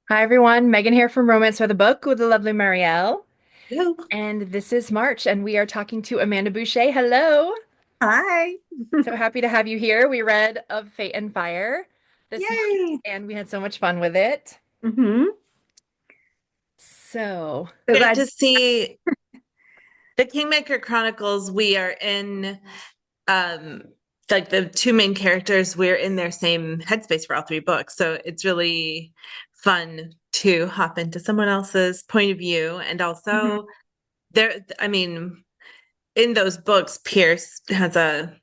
Hi everyone, Megan here from Romance for the Book with the lovely Marielle. Hello. And this is March, and we are talking to Amanda Bouchet. Hello. Hi. So happy to have you here. We read Of Fate and Fire this month, Yay. and we had so much fun with it. Hmm. So, So Great glad. to see the Kingmaker Chronicles. We are in um like the two main characters, we're in their same headspace for all three books. So it's really fun to hop into someone else's point of view. And Mhm. also there, I mean, in those books, Pierce has a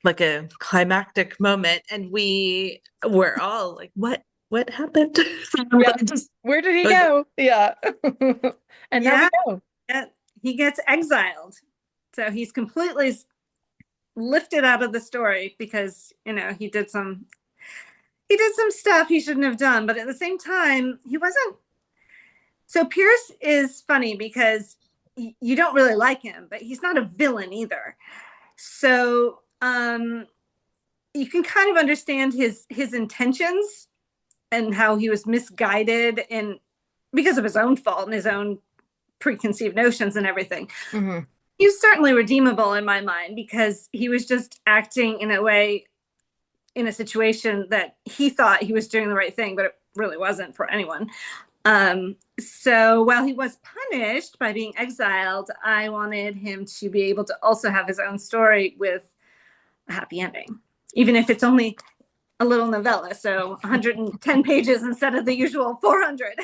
climactic moment, and we were all like, what happened? yeah, But it just where did he was go? Yeah. And now we Yeah, know. he gets exiled. So he's completely lifted out of the story because, he did some stuff he shouldn't have done, but at the same time, he wasn't. So Pierce is funny because you don't really like him, but he's not a villain either. So you can kind of understand his intentions and how he was misguided and because of his own fault and his own preconceived notions and everything. Hmm. He's certainly redeemable in my mind because he was just acting in a way in a situation that he thought he was doing the right thing, but it really wasn't for anyone. So while he was punished by being exiled, I wanted him to be able to also have his own story with a happy ending, even if it's only a little novella, so 110 pages instead of the usual 400.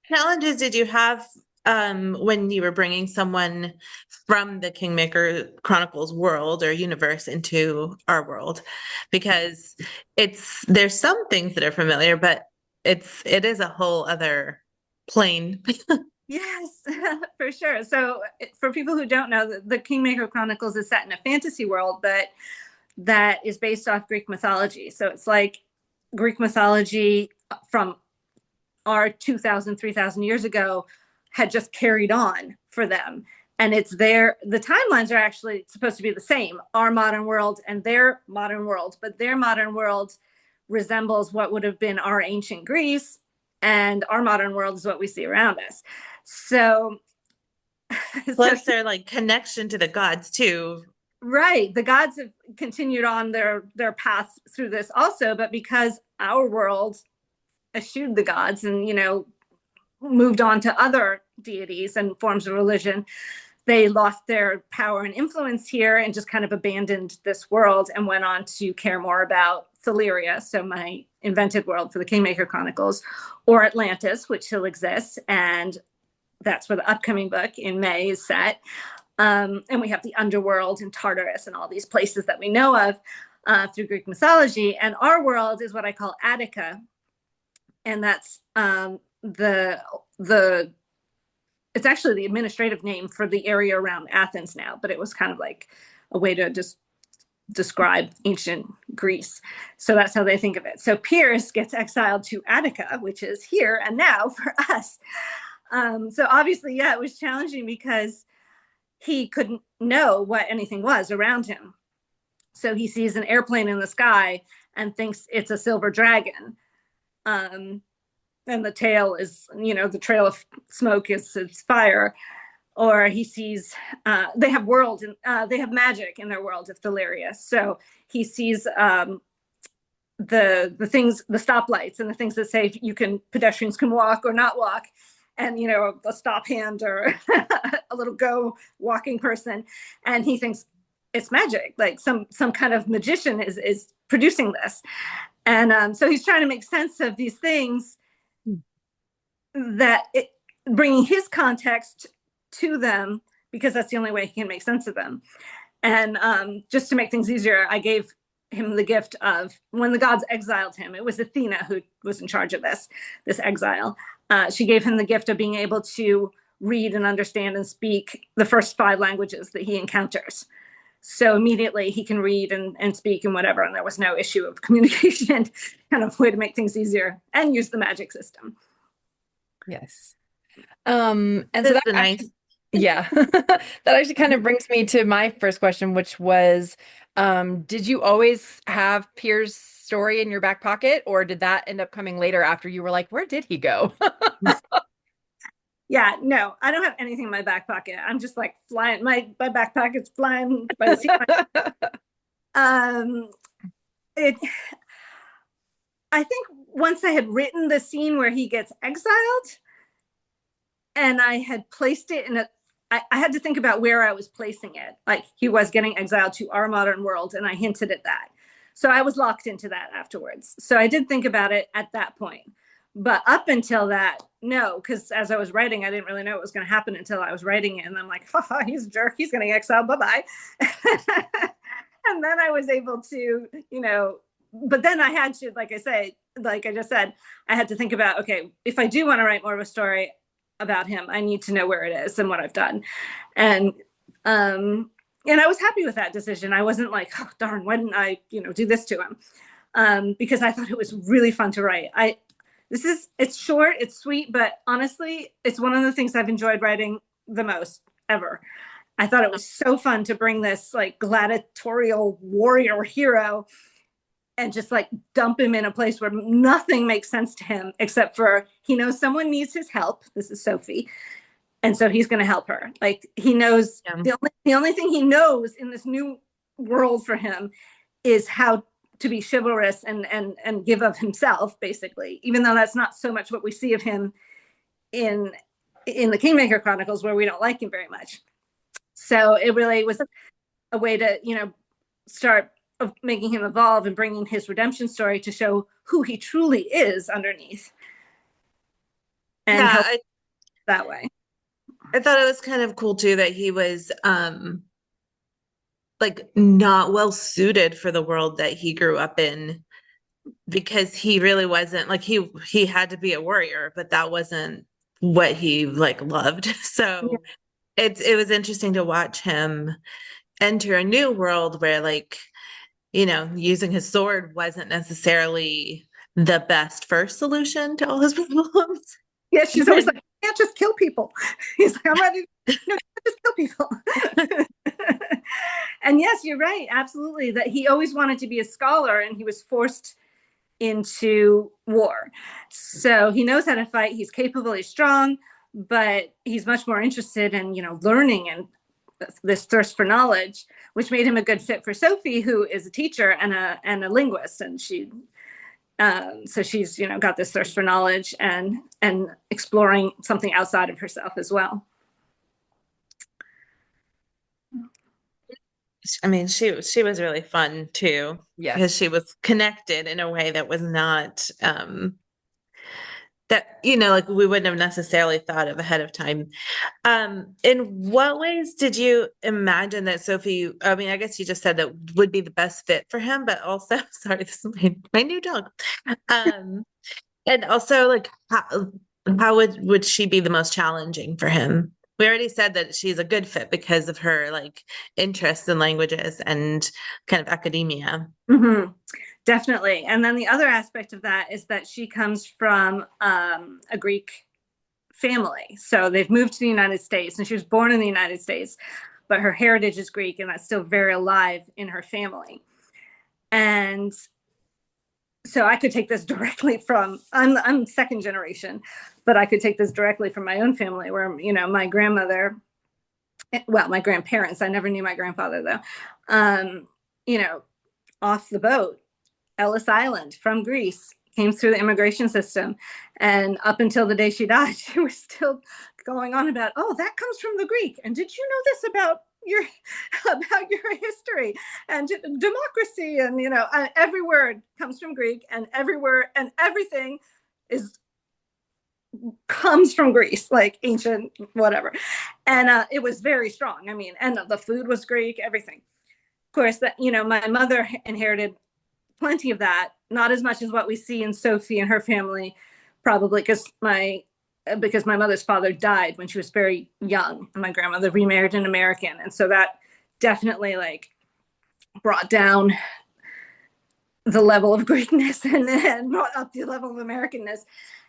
challenges did you have when you were bringing someone from the Kingmaker Chronicles world or universe into our world? Because there's some things that are familiar, but it is a whole other plane. Yes, for sure. So, for people who don't know, the Kingmaker Chronicles is set in a fantasy world, but that is based off Greek mythology. So, it's like Greek mythology from our 2,000, 3,000 years ago had just carried on for them. And the timelines are actually supposed to be the same, our modern world and their modern world, but their modern world resembles what would have been our ancient Greece, and our modern world is what we see around us. So, so Plus their like connection to the gods too. right, the gods have continued on their path through this also, but because our world eschewed the gods and moved on to other deities and forms of religion, they lost their power and influence here and just kind of abandoned this world and went on to care more about Thaleria, so my invented world for the Kingmaker Chronicles, or Atlantis, which still exists. And that's where the upcoming book in May is set. And we have the underworld and Tartarus and all these places that we know of through Greek mythology. And our world is what I call Attica. And that's the it's actually the administrative name for the area around Athens now, but it was kind of like a way to just describe ancient Greece. So that's how they think of it. So Piers gets exiled to Attica, which is here and now for us. So obviously, yeah, it was challenging because he couldn't know what anything was around him. So he sees an airplane in the sky and thinks it's a silver dragon. Um, and the tail is, the trail of smoke is fire. Or he sees they have world and they have magic in their world of Thaleria. So he sees the things, the stoplights, and the things that say pedestrians can walk or not walk, and a stop hand or a little go walking person, and he thinks it's magic, like some kind of magician is producing this, and so he's trying to make sense of these things bringing his context to them because that's the only way he can make sense of them. And just to make things easier, I gave him the gift of when the gods exiled him. It was Athena who was in charge of this exile. She gave him the gift of being able to read and understand and speak the first five languages that he encounters. So immediately he can read and speak and whatever, and there was no issue of communication, kind of way to make things easier and use the magic system. Yes. And so That's that the nice. actually, yeah, that actually kind of brings me to my first question, which was, did you always have Piers story in your back pocket, or did that end up coming later after you were like, where did he go? Yeah, no, I don't have anything in my back pocket. I'm just like flying. My back pocket's flying by the seat. Um, it. I think once I had written the scene where he gets exiled, and I had placed it in a, I had to think about where I was placing it. Like he was getting exiled to our modern world, and I hinted at that. So I was locked into that afterwards. So I did think about it at that point. But up until that, no, because as I was writing, I didn't really know what was going to happen until I was writing it. And I'm like, haha, he's a jerk. He's getting exiled. Bye-bye. And then I was able to, but then I had to, like I just said, I had to think about, okay, if I do want to write more of a story about him, I need to know where it is and what I've done. And I was happy with that decision. I wasn't like, oh, darn, why didn't I, do this to him? Because I thought it was really fun to write. It's short, it's sweet, but honestly, it's one of the things I've enjoyed writing the most ever. I thought it was so fun to bring this like gladiatorial warrior hero and just like dump him in a place where nothing makes sense to him except for he knows someone needs his help. This is Sophie. And so he's going to help her. Like he knows the only thing he knows in this new world for him is how to be chivalrous and give of himself, basically, even though that's not so much what we see of him in the Kingmaker Chronicles, where we don't like him very much. So it really was a way to, start making him evolve and bringing his redemption story to show who he truly is underneath. And help that way. I thought it was kind of cool too that he was like not well suited for the world that he grew up in, because he really wasn't like he had to be a warrior, but that wasn't what he like loved. So it was interesting to watch him enter a new world where like, using his sword wasn't necessarily the best first solution to all his problems. Yeah, she's always like, I can't just kill people. He's like, I'm ready. No, just kill people. And yes, you're right. Absolutely. That he always wanted to be a scholar and he was forced into war. So he knows how to fight. He's capable, he's strong, but he's much more interested in, learning and this thirst for knowledge, which made him a good fit for Sophie, who is a teacher and a linguist. And so she's, got this thirst for knowledge and exploring something outside of herself as well. I mean, she was really fun too. Yes. Because she was connected in a way that was not that, like we wouldn't have necessarily thought of ahead of time. In what ways did you imagine that Sophie, I mean, I guess you just said that would be the best fit for him, but also, sorry, this is my new dog. And also like how would she be the most challenging for him? We already said that she's a good fit because of her like interests in languages and kind of academia. Mm-hmm. Definitely. And then the other aspect of that is that she comes from a Greek family. So they've moved to the United States and she was born in the United States, but her heritage is Greek and that's still very alive in her family. And so I could take this directly from, I'm second generation, but I could take this directly from my own family where, my grandmother, well, my grandparents, I never knew my grandfather though, off the boat, Ellis Island from Greece, came through the immigration system. And up until the day she died, she was still going on about, oh, that comes from the Greek. And did you know this about your history and democracy? And, every word comes from Greek and every word and everything comes from Greece, like ancient, whatever. And it was very strong. I mean, and the food was Greek, everything. Of course, that, my mother inherited plenty of that, not as much as what we see in Sophie and her family, probably because my mother's father died when she was very young. My grandmother remarried an American. And so that definitely like brought down the level of Greekness and brought up the level of Americanness.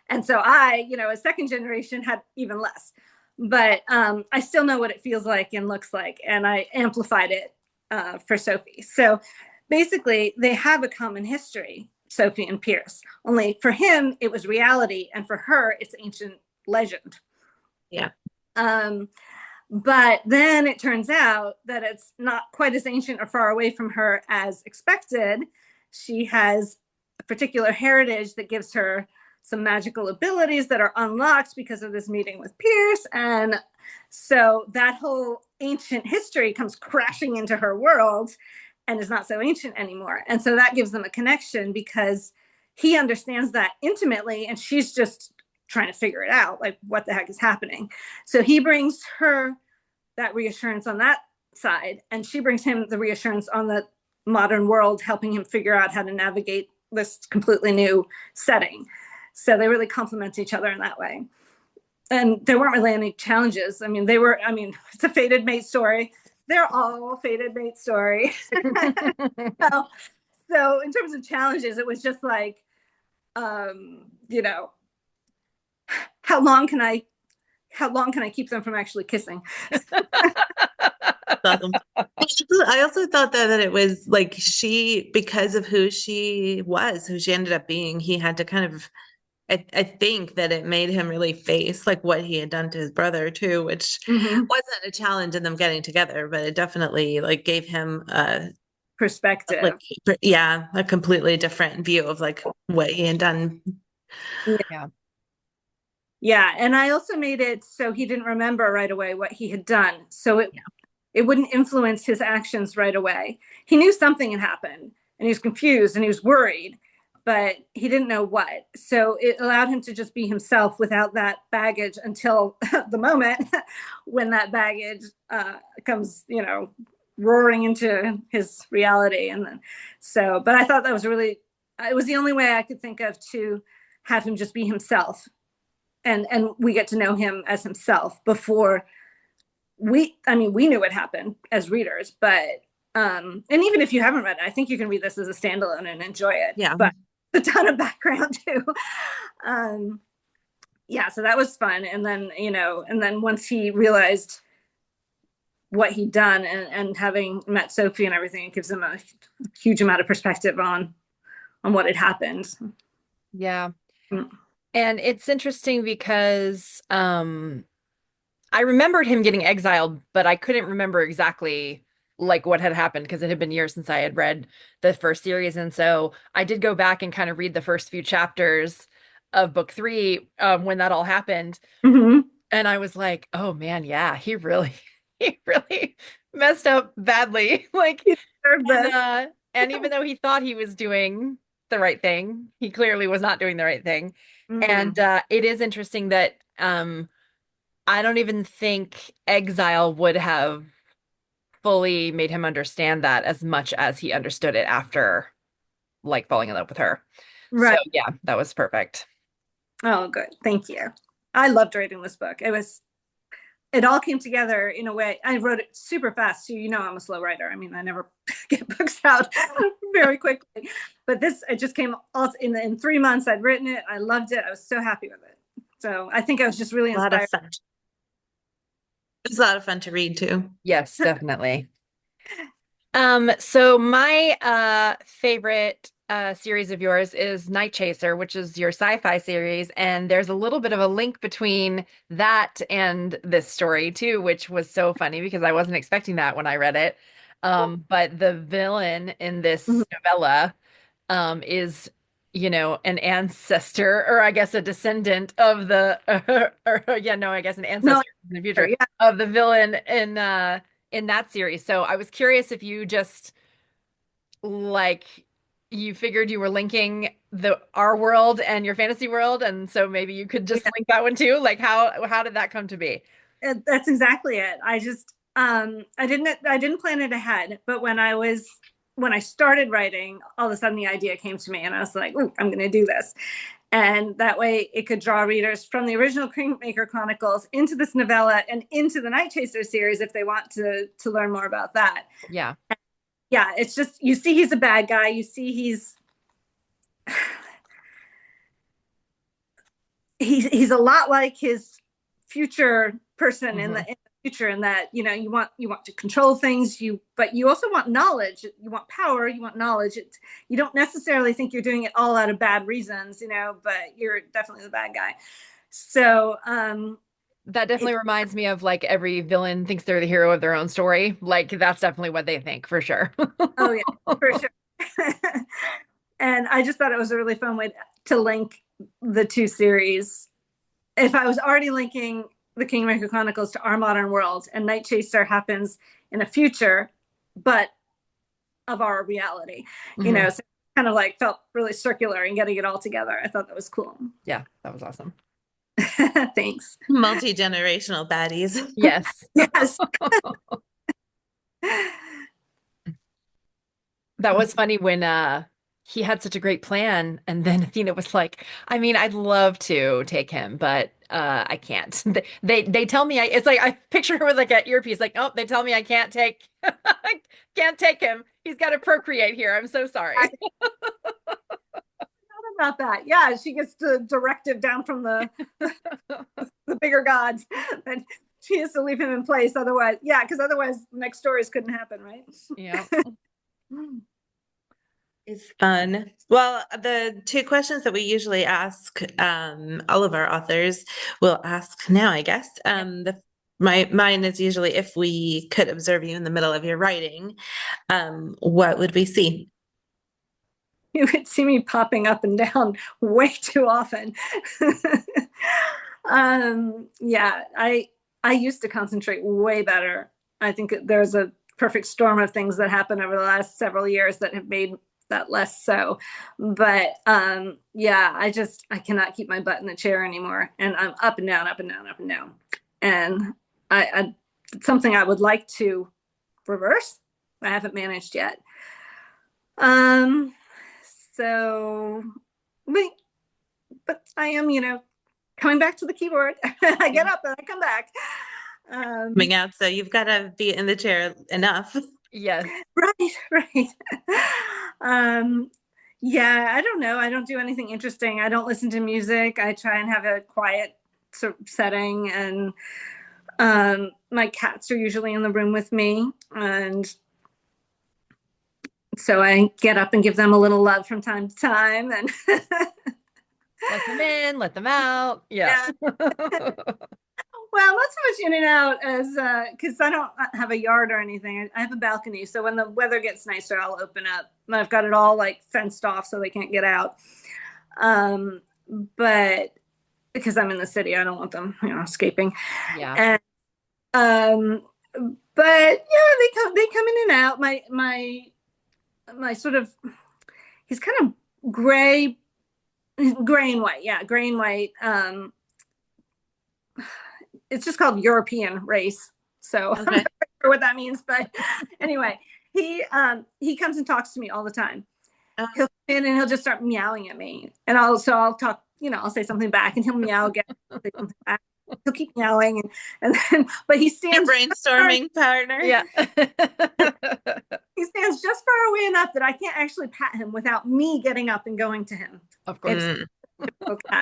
And so I, a second generation had even less, but I still know what it feels like and looks like. And I amplified it for Sophie. So basically they have a common history Sophie and Piers. Only for him, it was reality, and for her, it's ancient legend. Yeah. But then it turns out that it's not quite as ancient or far away from her as expected. She has a particular heritage that gives her some magical abilities that are unlocked because of this meeting with Piers. And so that whole ancient history comes crashing into her world and is not so ancient anymore. And so that gives them a connection because he understands that intimately, and she's just trying to figure it out, like what the heck is happening. So he brings her that reassurance on that side, and she brings him the reassurance on the modern world, helping him figure out how to navigate this completely new setting. So they really complement each other in that way. And there weren't really any challenges. I mean, it's a fated mate story. They're all fated mate story. So in terms of challenges, it was just like, you know, how long can I keep them from actually kissing? Awesome. I also thought that it was like because of who she ended up being, he had to kind of, I think that it made him really face like what he had done to his brother too, which wasn't a challenge in them getting together, but it definitely like gave him a perspective. A completely different view of like what he had done. Yeah. Yeah, and I also made it so he didn't remember right away what he had done. So it wouldn't influence his actions right away. He knew something had happened, and he was confused and he was worried, but he didn't know what. So it allowed him to just be himself without that baggage until the moment when that baggage comes, roaring into his reality. And then, but I thought that was it was the only way I could think of to have him just be himself. And we get to know him as himself before we knew what happened as readers, but and even if you haven't read it, I think you can read this as a standalone and enjoy it. Yeah. But a ton of background too. So that was fun. And then once he realized what he'd done and having met Sophie and everything, it gives him a huge amount of perspective on what had happened. Yeah. And it's interesting because I remembered him getting exiled, but I couldn't remember exactly like what had happened because it had been years since I had read the first series. And so I did go back and kind of read the first few chapters of book 3 when that all happened. Mm-hmm. And I was like, oh man, yeah, he really messed up badly. Like, and even though he thought he was doing the right thing, he clearly was not doing the right thing. Mm-hmm. And it is interesting that I don't even think exile would have fully made him understand that as much as he understood it after like falling in love with her. Right. So yeah, that was perfect. Oh, good. Thank you. I loved writing this book. It all came together in a way. I wrote it super fast too. I'm a slow writer. I mean, I never get books out very quickly, but it just came all in 3 months. I'd written it. I loved it. I was so happy with it. So I think I was just really inspired. A lot of fun. It's a lot of fun to read too. Yes, definitely. So my favorite series of yours is Nightchaser, which is your sci-fi series, and there's a little bit of a link between that and this story too, which was so funny because I wasn't expecting that when I read it. But the villain in this novella is, an ancestor, or I guess a descendant of the, I guess an ancestor in the future of the villain in that series. So I was curious if you just like you figured you were linking our world and your fantasy world, and so maybe you could just link that one too. Like how did that come to be? That's exactly it. I just I didn't plan it ahead, but when I started writing, all of a sudden the idea came to me, and I was like, "Ooh, I'm going to do this." And that way it could draw readers from the original Kingmaker Chronicles into this novella and into the Nightchaser series if they want to learn more about that. Yeah. Yeah, it's just, you see he's a bad guy. You see he's a lot like his future person in the future, and that you want to control things, but you also want knowledge, you want power, you want knowledge. You don't necessarily think you're doing it all out of bad reasons, but you're definitely the bad guy. So That definitely reminds me of like every villain thinks they're the hero of their own story. Like that's definitely what they think for sure. oh yeah, for sure. And I just thought it was a really fun way to link the two series. If I was already linking the Kingmaker Chronicles to our modern world, and Nightchaser happens in a future, but of our reality, Mhm. so kind of like felt really circular and getting it all together. I thought that was cool. Yeah, that was awesome. Thanks. Multi-generational baddies. Yes. Yes. That was funny when he had such a great plan and then Athena was like, I mean, I'd love to take him, but I can't. They tell me it's like I picture her with like an earpiece, like, oh, they tell me I can't take I can't take him. He's got to procreate here. I'm so sorry. About that. Yeah, she gets the directive down from the bigger gods that she has to leave him in place. Otherwise, yeah, because otherwise next stories couldn't happen, right? Yeah. It's fun. Well, the two questions that we usually ask all of our authors will ask now, I guess. Mine is usually if we could observe you in the middle of your writing, what would we see? You would see me popping up and down way too often. Yeah, I used to concentrate way better. I think there's a perfect storm of things that happened over the last several years that have made that less so. But yeah, I cannot keep my butt in the chair anymore, and I'm up and down, up and down, up and down. And it's something I would like to reverse. I haven't managed yet. So, but I am, coming back to the keyboard. I get up and I come back. Coming out, so you've got to be in the chair enough. Yes. Right. Yeah, I don't know. I don't do anything interesting. I don't listen to music. I try and have a quiet sort of setting, and my cats are usually in the room with me, and so I get up and give them a little love from time to time, and Let them in, let them out. Yeah. yeah. Well, not so much in and out as because I don't have a yard or anything. I have a balcony, so when the weather gets nicer, I'll open up. And I've got it all like fenced off so they can't get out. But because I'm in the city, I don't want them, escaping. Yeah. And but yeah, they come in and out. My sort of, he's kind of gray and white. Yeah, gray and white. It's just called European race. So okay. I'm not sure what that means, but anyway, he comes and talks to me all the time. He'll come in and he'll just start meowing at me, and I'll talk, I'll say something back, and he'll meow again. Say something back. He'll keep meowing, and then, but he stands. Your brainstorming partner. Yeah. He stands just far away enough that I can't actually pat him without me getting up and going to him. Of course. Okay.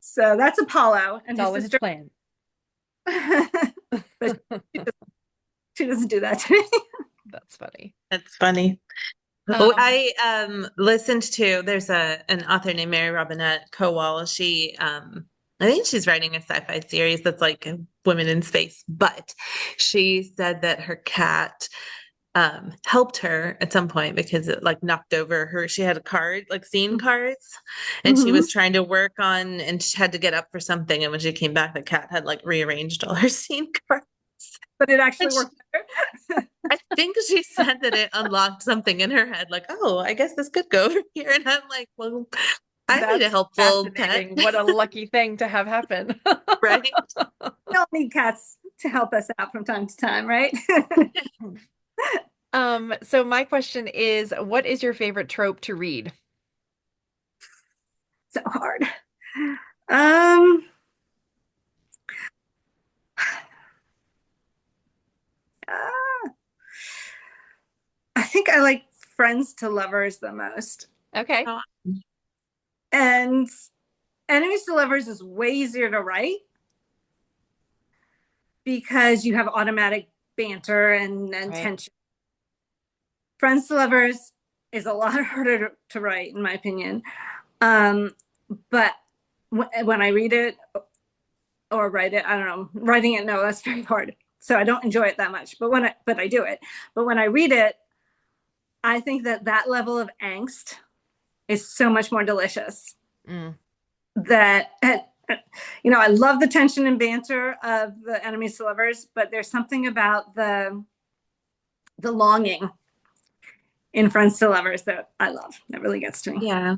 So that's Apollo and it's his sister. Plan. But she doesn't do that to me. That's funny. That's funny. I listened to, there's an author named Mary Robinette Kowal. She I think she's writing a sci-fi series that's like women in space, but she said that her cat helped her at some point because it like knocked over her. She had a card, like scene cards, and she was trying to work on, and she had to get up for something. And when she came back, the cat had like rearranged all her scene cards. But it actually worked better. I think she said that it unlocked something in her head, like, oh, I guess this could go over here. And I'm like, well, I need a helpful pet. What a lucky thing to have happen. Right? We all need cats to help us out from time to time, right? So my question is, what is your favorite trope to read? So hard. I think I like friends to lovers the most. Okay. And enemies to lovers is way easier to write. because you have automatic banter and Right. tension. Friends to Lovers is a lot harder to write, in my opinion. But when I read it or write it, I don't know, writing it, no, that's very hard. So I don't enjoy it that much. But I do it. But when I read it, I think that level of angst is so much more delicious. Mm. That I love the tension and banter of the enemies to lovers, but there's something about the longing in Friends to Lovers that I love. That really gets to me. Yeah,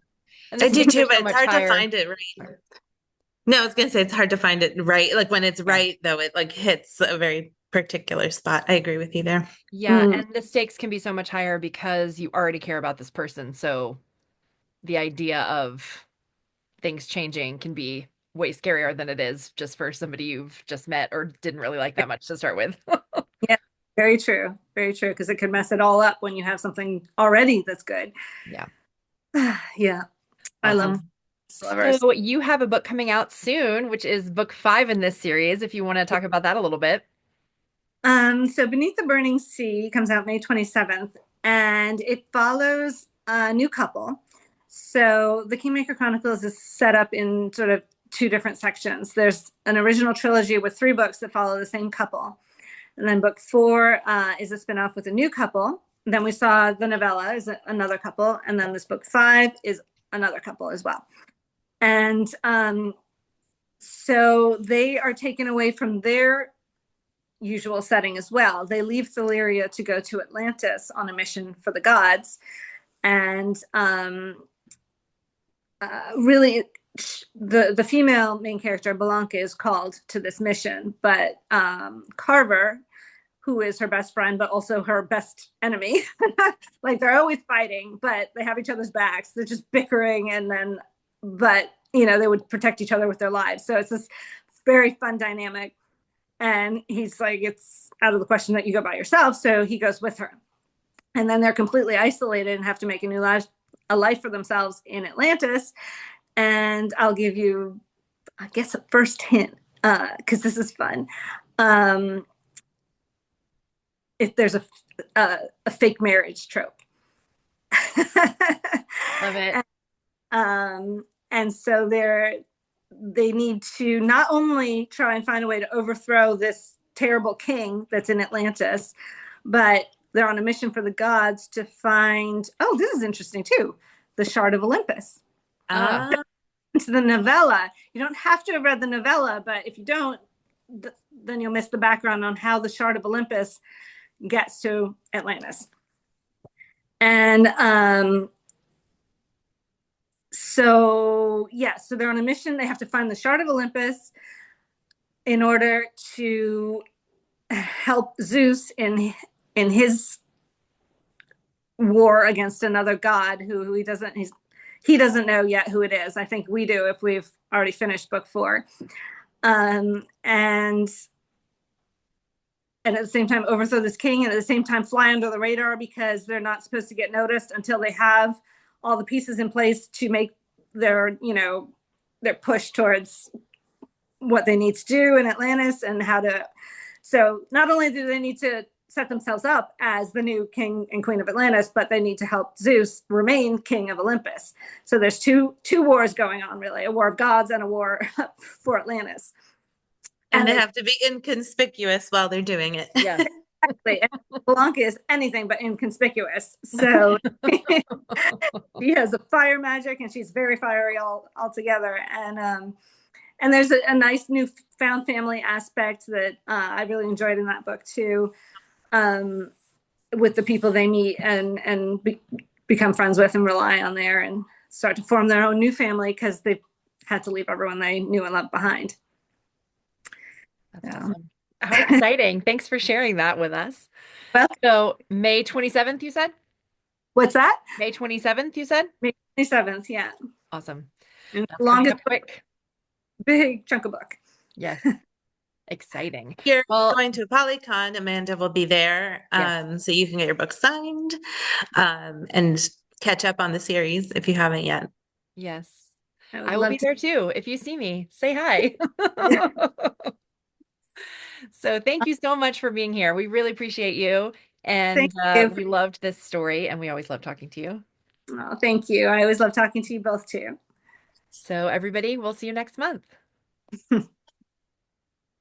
And I this do makes too, it but so it's much hard to higher. find it right. No, I was gonna say it's hard to find it right. Like when it's right, though, it like hits a very particular spot. I agree with you there. Yeah, and the stakes can be so much higher because you already care about this person. So the idea of things changing can be way scarier than it is just for somebody you've just met or didn't really like that much to start with. Yeah, very true. Very true. Because it could mess it all up when you have something already that's good. Yeah, Yeah, I love awesome. lovers. So you have a book coming out soon, which is book 5 in this series, if you want to talk about that a little bit. So Beneath the Burning Sea comes out May 27th, and it follows a new couple. So the Kingmaker Chronicles is set up in sort of two different sections. There's an original trilogy with 3 books that follow the same couple. And then book 4 is a spinoff with a new couple. Then we saw the novella is another couple. And then this book 5 is another couple as well. And so they are taken away from their usual setting as well. They leave Thaleria to go to Atlantis on a mission for the gods. And really, the female main character, Belanca, is called to this mission. But Carver, who is her best friend, but also her best enemy, like they're always fighting, but they have each other's backs. They're just bickering but they would protect each other with their lives. So it's this very fun dynamic. And he's like, it's out of the question that you go by yourself. So he goes with her. And then they're completely isolated and have to make a life for themselves in Atlantis. And I'll give you, I guess, a first hint, because this is fun. If there's a fake marriage trope. Love it. And so they need to not only try and find a way to overthrow this terrible king that's in Atlantis, but they're on a mission for the gods to find, oh, this is interesting too, the Shard of Olympus. To the novella. You don't have to have read the novella, but if you don't, then you'll miss the background on how the Shard of Olympus gets to Atlantis. And so they're on a mission. They have to find the Shard of Olympus in order to help Zeus in his war against another god who he doesn't know yet who it is. I think we do if we've already finished book 4. And at the same time overthrow this king, and at the same time fly under the radar because they're not supposed to get noticed until they have all the pieces in place to make their push towards what they need to do in Atlantis and how to. So not only do they need to set themselves up as the new king and queen of Atlantis, but they need to help Zeus remain king of Olympus. So there's two wars going on, really, a war of gods and a war for Atlantis. And they have to be inconspicuous while they're doing it. Yeah. Exactly. Belanca is anything but inconspicuous. So she has a fire magic and she's very fiery altogether. And there's a nice new found family aspect that I really enjoyed in that book too, with the people they meet and become friends with and rely on there and start to form their own new family because they've had to leave everyone they knew and loved behind. That's awesome. How exciting. Thanks for sharing that with us. Well, So May 27th, you said? what's that? May 27th, you said? May 27th, yeah. Awesome. And That's longest quick. Big chunk of book. Yes. Exciting. You're going to PolyCon. Amanda will be there. Yes. So you can get your book signed and catch up on the series if you haven't yet. Yes. I will be there too. If you see me, say hi. So thank you so much for being here. We really appreciate you. Thank And you. we loved this story, and we always love talking to you. Oh, thank you. I always love talking to you both too. So, everybody, we'll see you next month.